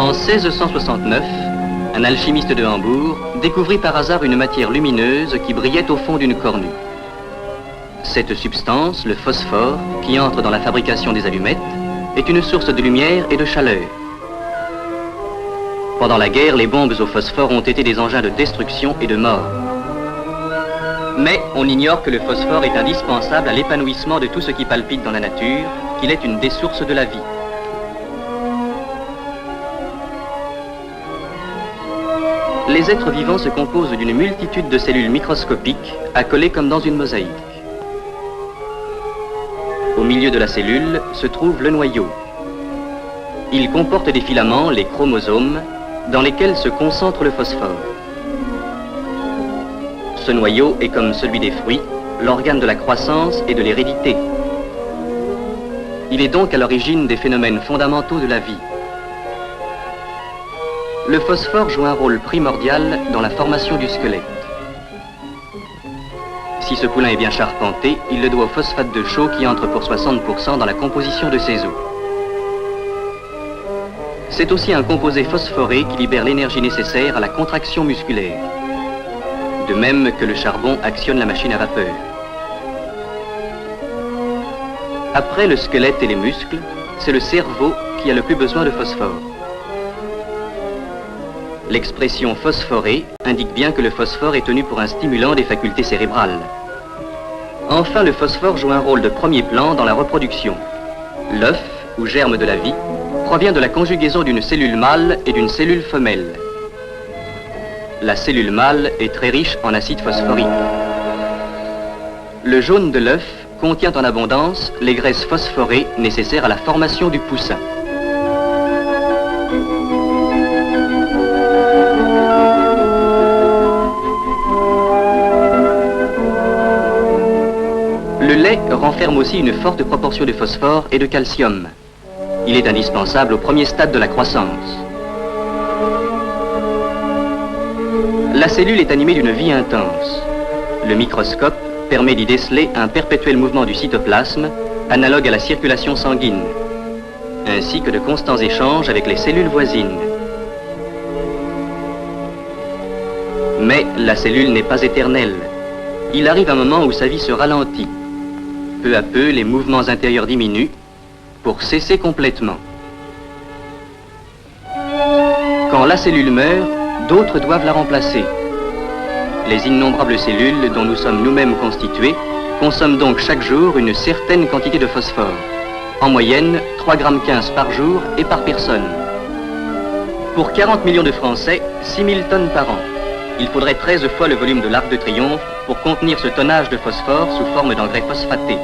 En 1669, un alchimiste de Hambourg découvrit par hasard une matière lumineuse qui brillait au fond d'une cornue. Cette substance, le phosphore, qui entre dans la fabrication des allumettes, est une source de lumière et de chaleur. Pendant la guerre, les bombes au phosphore ont été des engins de destruction et de mort. Mais on ignore que le phosphore est indispensable à l'épanouissement de tout ce qui palpite dans la nature, qu'il est une des sources de la vie. Les êtres vivants se composent d'une multitude de cellules microscopiques accolées comme dans une mosaïque. Au milieu de la cellule se trouve le noyau. Il comporte des filaments, les chromosomes, dans lesquels se concentre le phosphore. Ce noyau est comme celui des fruits, l'organe de la croissance et de l'hérédité. Il est donc à l'origine des phénomènes fondamentaux de la vie. Le phosphore joue un rôle primordial dans la formation du squelette. Si ce poulain est bien charpenté, il le doit au phosphate de chaux qui entre pour 60% dans la composition de ses os. C'est aussi un composé phosphoré qui libère l'énergie nécessaire à la contraction musculaire. De même que le charbon actionne la machine à vapeur. Après le squelette et les muscles, c'est le cerveau qui a le plus besoin de phosphore. L'expression phosphoré indique bien que le phosphore est tenu pour un stimulant des facultés cérébrales. Enfin, le phosphore joue un rôle de premier plan dans la reproduction. L'œuf, ou germe de la vie, provient de la conjugaison d'une cellule mâle et d'une cellule femelle. La cellule mâle est très riche en acide phosphorique. Le jaune de l'œuf contient en abondance les graisses phosphorées nécessaires à la formation du poussin. Le lait renferme aussi une forte proportion de phosphore et de calcium. Il est indispensable au premier stade de la croissance. La cellule est animée d'une vie intense. Le microscope permet d'y déceler un perpétuel mouvement du cytoplasme, analogue à la circulation sanguine, ainsi que de constants échanges avec les cellules voisines. Mais la cellule n'est pas éternelle. Il arrive un moment où sa vie se ralentit. Peu à peu, les mouvements intérieurs diminuent pour cesser complètement. Quand la cellule meurt, d'autres doivent la remplacer. Les innombrables cellules dont nous sommes nous-mêmes constitués consomment donc chaque jour une certaine quantité de phosphore. En moyenne, 3,15 grammes par jour et par personne. Pour 40 millions de Français, 6 000 tonnes par an. Il faudrait 13 fois le volume de l'Arc de Triomphe pour contenir ce tonnage de phosphore sous forme d'engrais phosphaté.